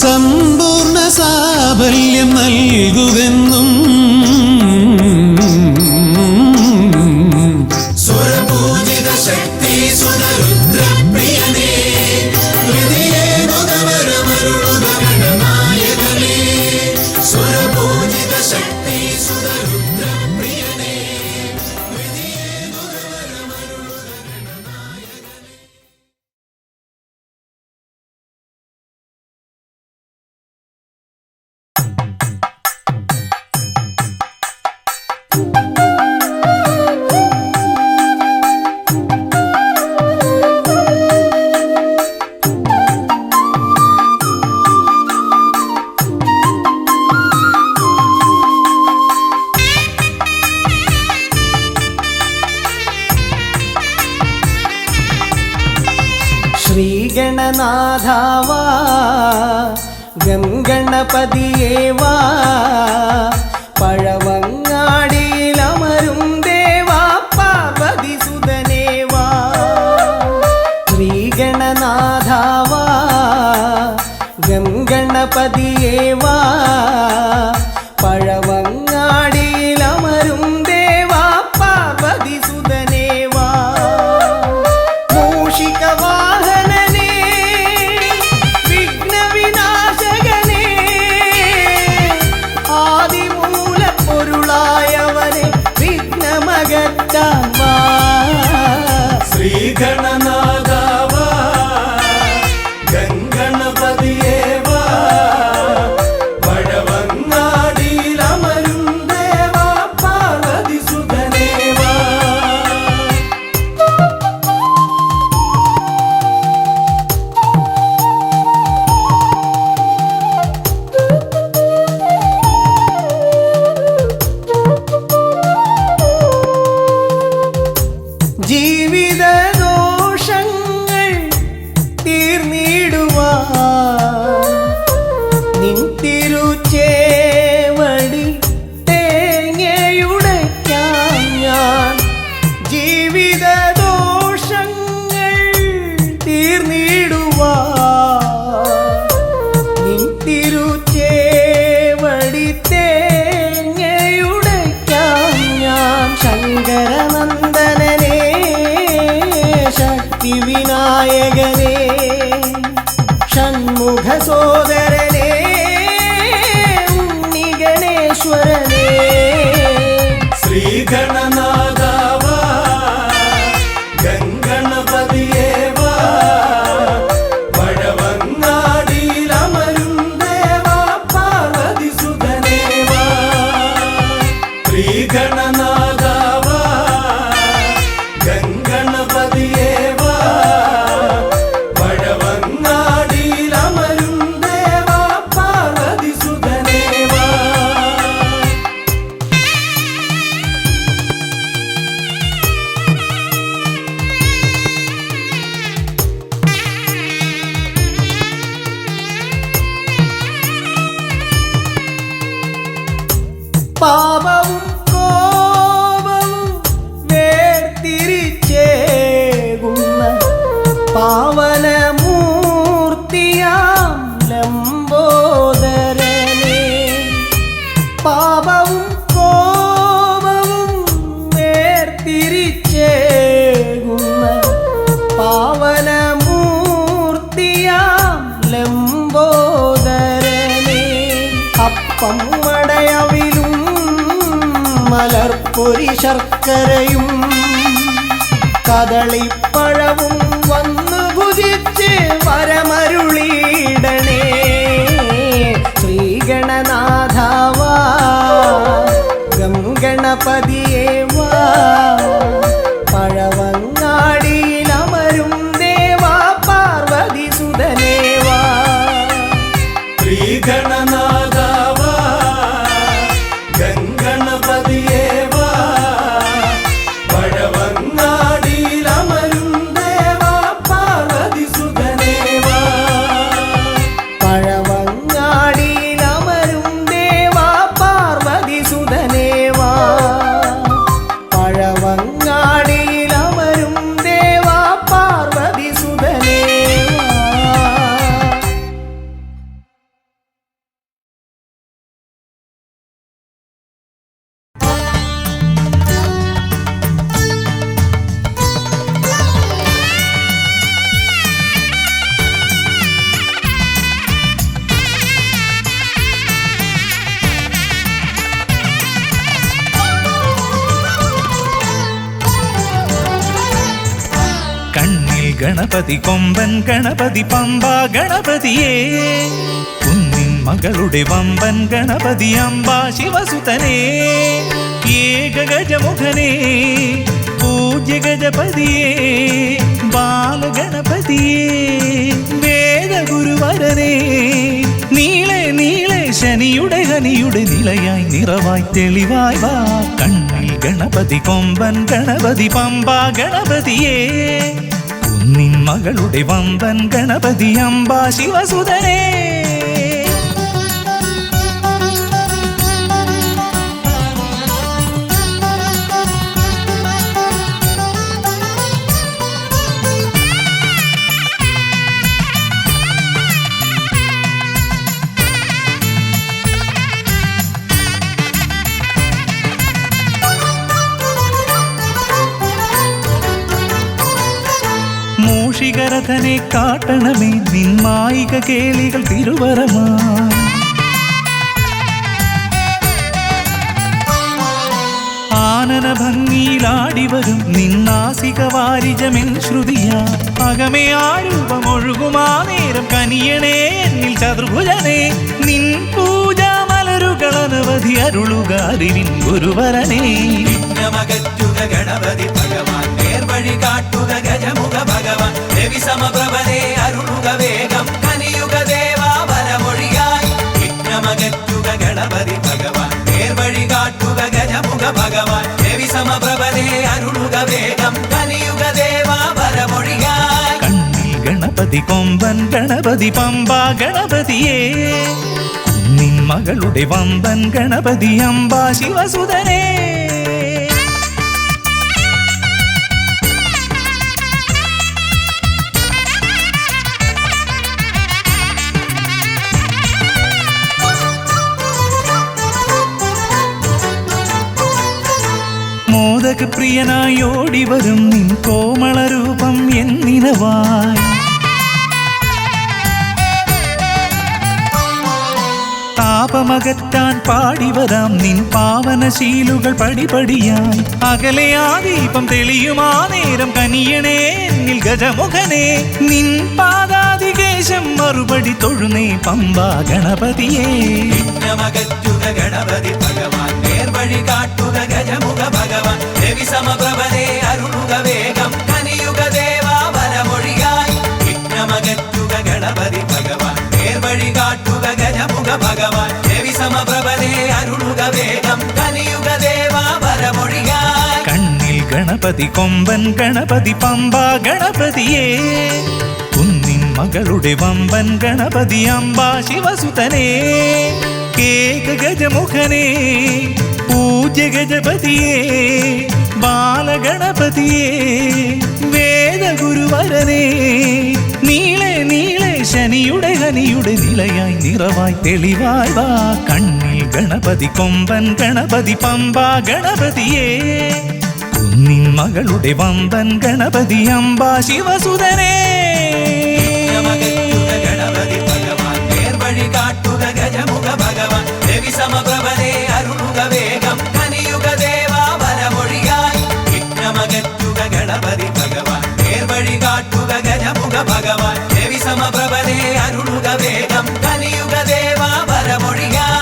Speaker 5: സമ്പൂർണ്ണ സാഫല്യം നൽകുകെന്നും
Speaker 1: സ്വരപൂജിത ശക്തി സുതരുദ്രപ്രിയനേ ഹൃദയേ മുതവരമരുളുക ഗണനായകനേ. സ്വരപൂജിത ശക്തി സുതരുദ്രപ്രിയനേ ഹൃദയേ മുതവരമരുളുക
Speaker 6: ശ്രീഗണനാഥാവാ ഗംഗണപതിയേവാ പഴവങ്ങാടിയിലമരും ദേവാ പാർവതി സുതനേവാ ശ്രീഗണനാഥാവാ ഗംഗണപതിയേവാ പഴവങ്ങാടിയിലമരും ദേവാ പാർവതി സുതനേവാ മൂഷികവാഹനനേ വിഘ്നവിനാശകനേ ആദിമൂലപ്പൊരുളായവനെ വിഘ്നമകറ്റാൻ വാ
Speaker 5: ശ്രീഗണനാഥാവാ ഗംഗണപതിയേവാ പഴവങ്ങാടിയിലമരും ദേവാ പാർവതി സുതനേവാ
Speaker 6: ജീവിതദോഷങ്ങൾ തീർന്നിടുവാൻ നിൻ തിരുച്ചേവടി തേങ്ങയുടയ്ക്കാൻ ഞാൻ ജീവിതദോഷങ്ങൾ തീർന്നിടുവാൻ നിൻ തിരുച്ചേവടി തേങ്ങയുടയ്ക്കാൻ ഞാൻ ശങ്കരനന്ദനനേ ശക്തി വിനായകനേ ഷൺമുഖ സോദരനേ ഉണ്ണി ഗണേശ്വരനേ
Speaker 5: ശ്രീഗണനാഥാവാ ഗംഗണപതിയേവാ പഴവങ്ങാടിയിലമരും ദേവാ പാർവതി സുതനേവാ ശ്രീഗണനാഥാവാ ഗംഗണപതിയേവാ പഴവങ്ങാടിയിലമരും ദേവാ പാർവതി സുതനേവാ
Speaker 6: പാപവും കോപവും വേർതിരിച്ചേകുന്ന പാവനമൂർത്തിയാം ലംബോദരനേ പാപവും കോപവും വേർതിരിച്ചേകുന്ന പാവനമൂർത്തിയാം ലംബോദരനേ അപ്പം മടയവിലും മലർപ്പൊരി ശർക്കരയും കദളിപ്പഴവും വന്നു ഭുജിച്ച് വരമരുളിയിടണേ ശ്രീഗണനാഥാവാ ഗംഗണപതിയേവാ പഴവങ്ങാടിയിലമരും ദേവാ പാർവതി സുതനേവാ
Speaker 5: ശ്രീഗണനാഥാവാ ഗംഗണപതിയേവാ പഴവങ്ങാടിയിലമരും ദേവാ പാർവതി സുതനേവാ
Speaker 6: പഴവങ്ങാടിയിലമരും ദേവാ പാർവതി സുതനേവാ പഴവങ്ങാടിയിലമരും ദേവാ പാർവതി സുതനേവാ
Speaker 4: കണ്ണിൽ ഗണപതി കൊമ്പൻ ഗണപതി പമ്പ ഗണപതിയേ കുന്നിൻ മകളുടെ വമ്പൻ ഗണപതി അമ്പ ശിവസുതനേ ഏകഗജമുഖനേ പൂജ്യ ഗജപതിയേ ബാലഗണപതിയേ വേദഗുരുവരനേ നീളെ നീളെ ശനിയുടെ ഹനിയുടെ നിലയായി നിറവായി തെളിവായി വാ കണ്ണിൽ ഗണപതി കൊമ്പൻ ഗണപതി പമ്പ ഗണപതിയേ കുന്നിൻ മകളുടെ വമ്പൻ ഗണപതി അംബാ ശിവസുതനേ. മൂഷികരഥനെ കാട്ടണമേ നിന്മായിക കേളികൾ തിരുവരമാ. ആനന ഭംഗിയിലാടിവരും നിന്നാസിക വാരിജമെൻ ശ്രുതിയാ. അകമേ ആരൂപമൊഴുകുമാ നേരം കനിയണേ എന്നിൽ ചതുർഭുജനേ. നിൻ പൂജാ മലരുകൾ അനവധി അരുളുക അറിവിൻ ഗുരുവരനേ.
Speaker 5: വിഘ്നമകറ്റുക ഗണപതി ഭഗവാൻ, നേർവഴി കാട്ടുക ഗജമുഖ ഭഗവാൻ. രവി സമപ്രഭനെ അരുളുക വേഗം, കനിയുക ദേവാ വരമൊഴിയായി. വിഘ്നമകറ്റുക ഗണപതി ഭഗവാൻ, നേർവഴി കാട്ടുക ഗജമുഖ ഭഗവാൻ. രവി സമപ്രഭനെ അരുളുക വേഗം, കനിയുക ദേവാ വരമൊഴിയായി.
Speaker 4: കണ്ണിൽ ഗണപതി കൊമ്പൻ ഗണപതി പമ്പാ ഗണപതിയേ. കുന്നിൻ മകളുടെ വമ്പൻ ഗണപതി അംബാ ശിവസുതനേ. മോദകപ്രിയനായി ഓടിവരും നിൻ കോമളരൂപം എന്നിനവായി. താപമകറ്റാൻ പാടിവരാം നിൻ പാവനശീലുകൾ പടിപടിയായി. അകലെ ആ ദീപം തെളിയുമാ നേരം കനിയണേ എന്നിൽ ഗജമുഖനേ. നിൻ പാദാതികേശം മറുപടി തൊഴുന്നേ പമ്പാ ഗണപതിയേ.
Speaker 5: വിഘ്നമകറ്റുക ഗണപതി ഭഗവാൻ, നേർവഴി കാട്ടുക ഗജമുഖ ഭഗവാൻ. രവി സമപ്രഭനെ അരുളുക വേഗം, കനിയുക ദേവാ വരമൊഴിയായി. വിഘ്നമകറ്റുക ഗണപതി ഭഗവാൻ, നേർവഴി കാട്ടുക ഗജമുഖ ഭഗവാൻ. രവി സമപ്രഭനെ അരുളുക വേഗം, കനിയുക ദേവാ വരമൊഴിയായി.
Speaker 4: കണ്ണിൽ ഗണപതി കൊമ്പൻ ഗണപതി പമ്പാ ഗണപതിയേ. കുന്നിൻ മകളുടെ വമ്പൻ ഗണപതി അംബാ ശിവസുതനേ. കേക ഗജമുഖനേ പൂജ്യ ഗജപതിയേ. ബാലഗണപതിയേ വേദഗുരുവരനേ. നീളെ നീളെ ശനിയുടെ ഹനിയുടെ നിലയായി നിറവായി തെളിവായി വാ. കണ്ണിൽ ഗണപതി കൊമ്പൻ ഗണപതി പമ്പാ ഗണപതിയേ. കുന്നിൻ മകളുടെ വമ്പൻ ഗണപതി അംബാ ശിവസുതനേ.
Speaker 5: വിഘ്നമകറ്റുക ഗണപതി ഭഗവാൻ, നേർവഴി കാട്ടുക ഗജമുഖ ഭഗവാൻ. രവി സമപ്രഭനെ അരുളുക വേഗം, കനിയുക ദേവാ വരമൊഴിയായി. വിഘ്നമകറ്റുക ഗണപതി ഭഗവാൻ, നേർവഴി കാട്ടുക ഗജമുഖ ഭഗവാൻ. രവി സമപ്രഭനെ അരുളുക വേഗം, കനിയുക ദേവാ വരമൊഴിയായി.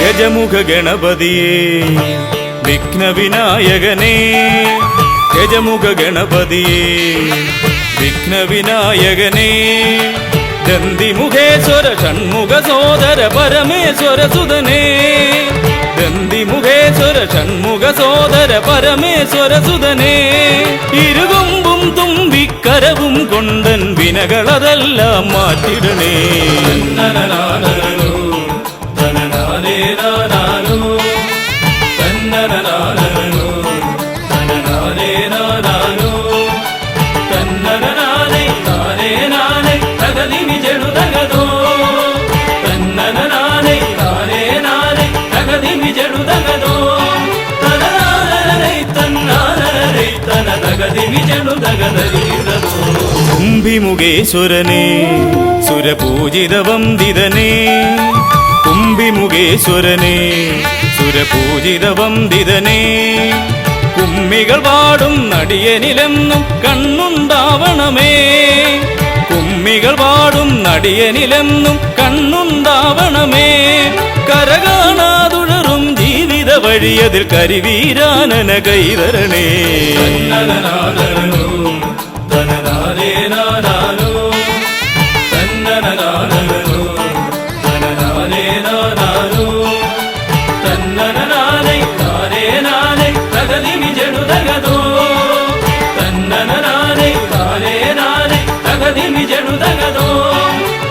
Speaker 3: ഗജമുഖ ഗണപതിയേ വിഘ്നവിനായകനേ. ഗജമുഖ ഗണപതിയേ വിഘ്നവിനായകനേ. ദന്തിമുഖേശ്വര ഷൺമുഖ സോദര പരമേശ്വര സുതനേ. ദന്തിമുഖേശ്വര ഷൺമുഖ സോദര പരമേശ്വര സുതനേ. ഇരുകൊമ്പും തുമ്പിക്കരവും കൊണ്ടൻ വിനകളതെല്ലാം മാറ്റിടണേ.
Speaker 5: തന്നനാനേ
Speaker 3: ತಗದಿಮಿ ಜಡುದಗದೋ ತನನಾನರೈ ತನ್ನಾನರೈ ತನ ತಗದಿಮಿ ಜಡುದಗದರಿದೋ കുംഭിമുഖേശ്വരനേ സുരപൂജിതവന്ദിതനേ കുംഭിമുഖേശ്വരനേ സുരപൂജിതവന്ദിതനേ കുമ്മികൾ പാടും നടിയനിലെന്നും കണ്ണുണ്ടാവണമേ കുമ്മികൾ പാടും നടിയനിലെന്നും കണ്ണുണ്ടാവണമേ കരകാണാതുഴറും ജീവിത വഴിയതിൽ കരിവീരാനന കൈതരണേ ತಗದಿಮಿ ಜಡುದಗದೋ ತನ್ನನನಾನೈ ತಾನೇ ನಾನೈ ತಗದಿಮಿ ಜಡುದಗದೋ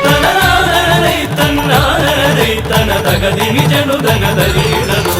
Speaker 3: ತನನಾನರೈ ತನ್ನಾನರೈ ತನ ತಗದಿಮಿ ಜಡುದಗದರಿಡದೋ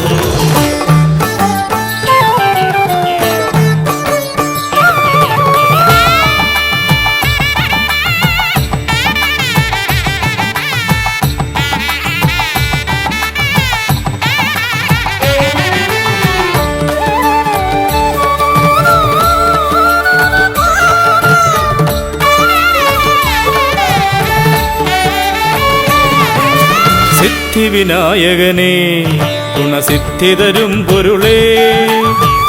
Speaker 3: സിദ്ധിവിനായകനേ ഗുണസിദ്ധിതരും പൊരുളേ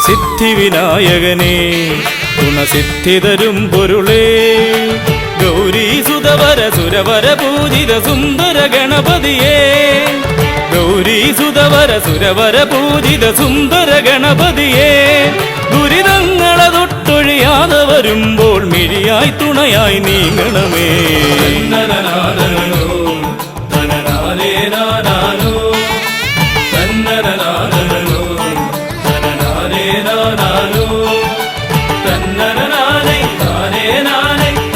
Speaker 3: സിദ്ധിവിനായകനേ ഗുണസിദ്ധിതരും പൊരുളേ ഗൗരീസുതവര സുരവര പൂജിത സുന്ദര ഗണപതിയേ ഗൗരീസുതവര സുരവര പൂജിത സുന്ദര ഗണപതിയേ ദുരിതങ്ങളെ തൊട്ടൊഴിയാതെ വരുമ്പോൾ മിഴിയായി തുണയായി നീങ്ങണമേ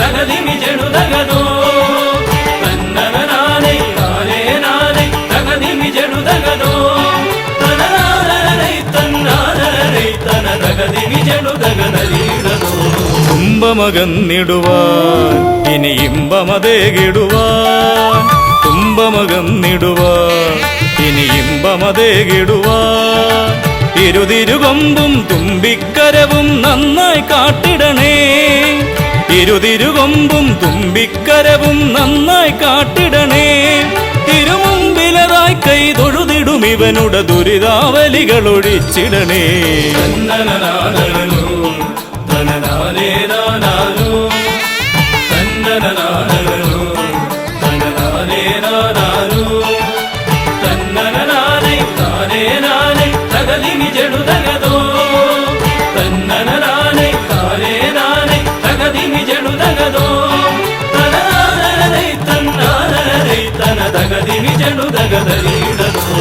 Speaker 3: തഗദിമി ജടുദഗദോ തന്നനനാനൈ താനേ നാനൈ തഗദിമി ജടുദഗദോ തനനാനരൈ തന്നാനരൈ തന തഗദിമി ജടുദഗദരിടദോ തുമ്പമകന്നിടുവാൻ ഇനി ഇമ്പമതേകിടുവാൻ തുമ്പമകന്നിടുവാൻ ഇനി ഇമ്പമതേകിടുവാൻ ഇരുതിരുകൊമ്പും തുമ്പിക്കരവും നന്നായി കാട്ടിടണേ ഇരുതിരുകൊമ്പും തുമ്പിക്കരവും നന്നായി കാട്ടിടണേ തിരുമുമ്പിലതായി കൈ തൊഴുതിടും ഇവനുടെ ദുരിതാവലികൾ ഒഴിച്ചിടണേ തഗദിമി ജടുദഗദോ തന്നനനാനൈ താനേ നാനൈ തഗദിമി ജടുദഗദോ തനനാനരൈ തന്നാനരൈ തന തഗദിമി ജടുദഗദരിടദോ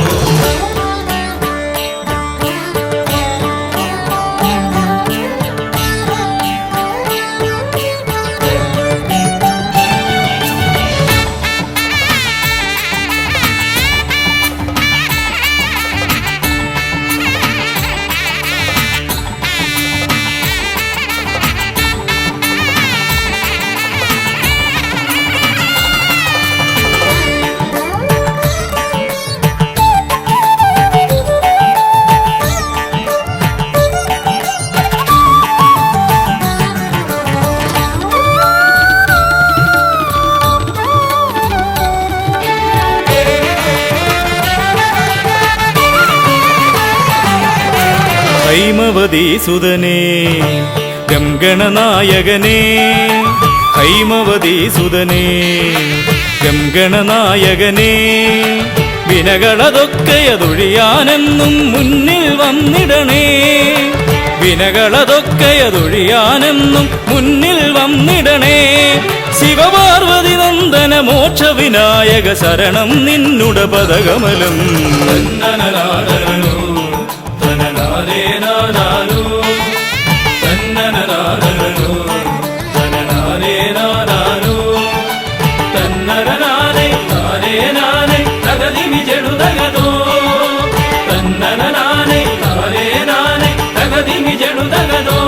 Speaker 3: ഹൈമവതീസുതനേ ഗംഗണനായകനേ ഹൈമവതീസുതനേ ഗംഗണനായകനേ വിനകളതൊക്കെയതൊഴിയാനെന്നും മുന്നിൽ വന്നിടണേ വിനകളതൊക്കെയതൊഴിയാനെന്നും മുന്നിൽ വന്നിടണേ ശിവപാർവതി നന്ദന മോക്ഷ വിനായക ശരണം നിന്നുട പദകമലം തഗദിമി ജടുദഗദോ തന്നനനാനൈ താനേ നാനൈ തഗദിമി ജടുദഗദോ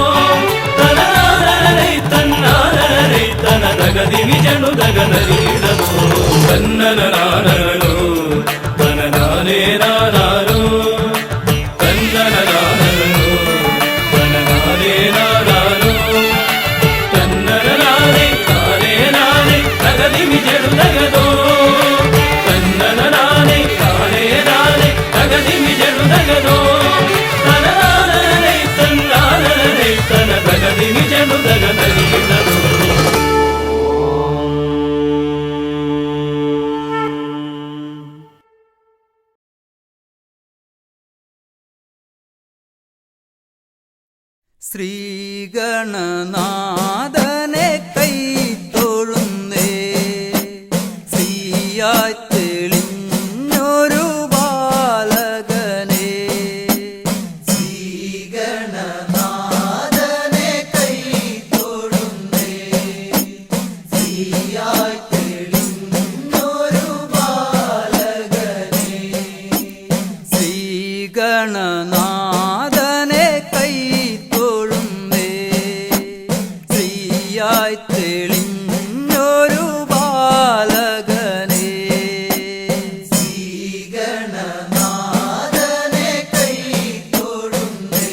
Speaker 3: തനനാനരൈ തന്നാനരൈ തന തഗദിമി ജടുദഗദരിടദോ തന്നനനാനരോ തനനാനേ നാനാരോ
Speaker 7: ശ്രീഗണനാഥനെ കൈത്തൊഴുന്നേ ശ്രീയായി തെളിഞ്ഞൊരു ബാലകനെ
Speaker 5: ശ്രീഗണനാഥനെ കൈത്തൊഴുന്നേ ശ്രീയായി തെളിഞ്ഞൊരു ബാലകനെ
Speaker 7: ശ്രീഗണനാഥനെ കൈത്തൊഴുന്നേ ശ്രീയായി തെളിഞ്ഞൊരു ബാലകനെ
Speaker 5: ശ്രീഗണനാഥനെ കൈത്തൊഴുന്നേ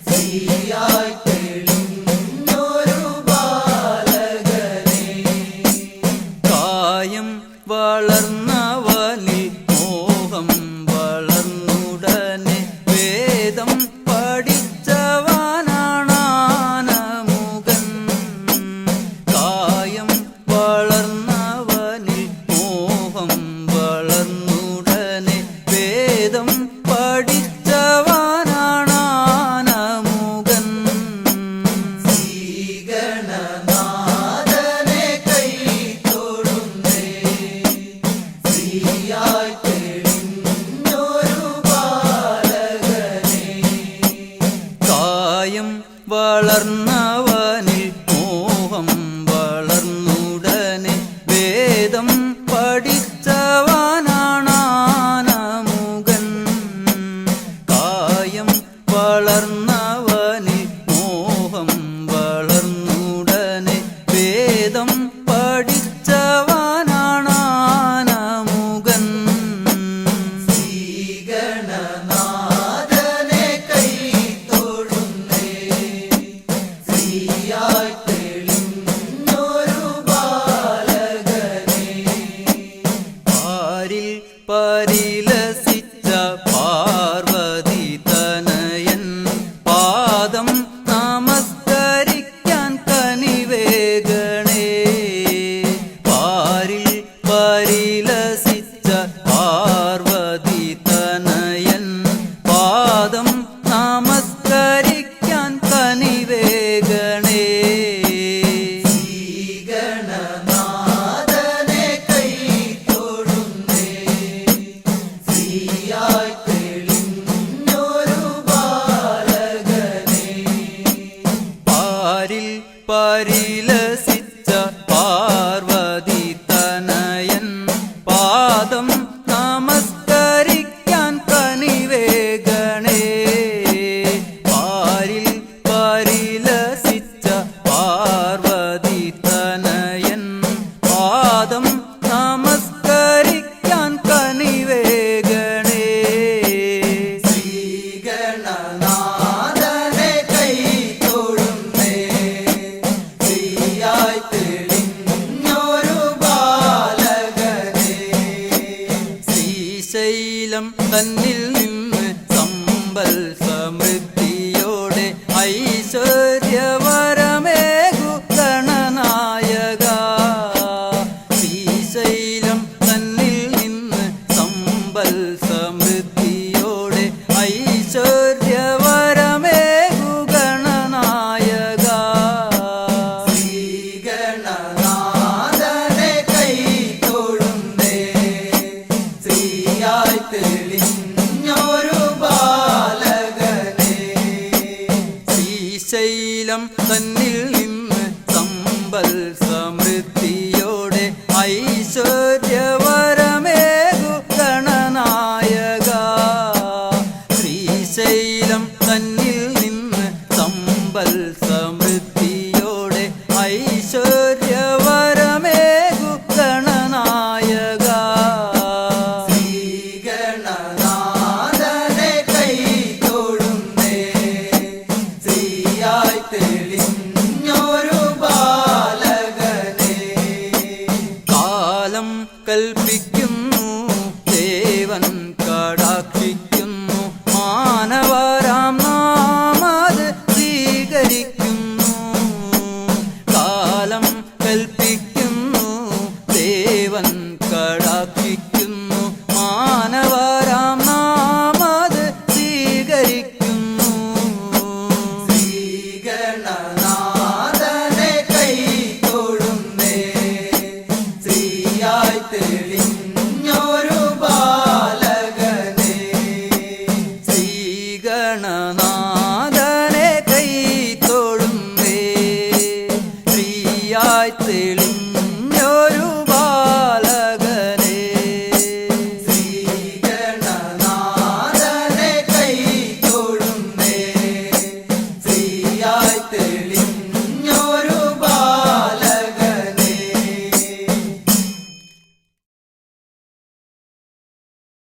Speaker 5: ശ്രീയായി തെളിഞ്ഞൊരു ബാലകനെ
Speaker 7: കായം വളർന്നവനിൽ മോഹം വളർന്നുടനെ വേദം പഠിച്ചവനാണാനമുകൻ കായം വളർന്നവനിൽ മോഹം വളർന്നുടനെ വേദം പഠിച്ചവനാണാനമുകൻ
Speaker 5: ശ്രീഗണനാഥനെ കൈത്തൊഴുന്നേ ശ്രീയായി തെളിഞ്ഞൊരു ബാലകനെ
Speaker 7: കായം വളർന്നവനിൽ മോഹം വളർന്നുടനെ വേദം പഠിച്ചവനാണാനമുകൻ കായം വളർന്നവനിൽ മോഹം വളർന്നുടനെ വേദം പഠിച്ചവനാണാനമുകൻ
Speaker 5: ശ്രീഗണനാഥനെ കൈത്തൊഴുന്നേ ശ്രീയായി തെളിഞ്ഞൊരു ബാലകനെ
Speaker 7: പാരിൽ പരിലസിച്ച പാർവതി തനയൻ പാദം നമസ്കരിക്കാൻ കനിവേഗണേ പാരിൽ പരിലസിച്ച പാർവതി തനയൻ പാദം നമസ്കരിക്കാൻ കനിവേഗണേ
Speaker 5: ശ്രീഗണനാഥനെ കൈത്തൊഴുന്നേ ശ്രീയായി തെളിഞ്ഞൊരു ബാലകനെ
Speaker 7: പാരിൽ പരിലസിച്ച പാർവതി തനയൻ പാദം നമസ്കരിക്കാൻ കനിവേഗണേ പാരിൽ പരിലസിച്ച പാർവതി തനയൻ പാദം നമസ്കരിക്കാൻ കനിവേഗണേ
Speaker 5: ശ്രീഗണനാഥനെ കൈത്തൊഴുന്നേ ശ്രീയായി തെളിഞ്ഞൊരു ബാലകനെ
Speaker 7: ശ്രീശൈലം തന്നിൽ നിന്ന് സമ്പൽ സമൃദ്ധിയോടെ ഐശ്വര്യവരമേകു ഗണനായക ശ്രീശൈലം തന്നിൽ നിന്ന് സമ്പൽ സമൃദ്ധിയോടെ ഐശ്വര്യവരമേകു ഗണനായക
Speaker 5: ശ്രീഗണനാഥനെ കൈത്തൊഴുന്നേ ശ്രീയായി തെളിഞ്ഞൊരു ബാലകനെ
Speaker 7: ശ്രീശൈലം തന്നിൽ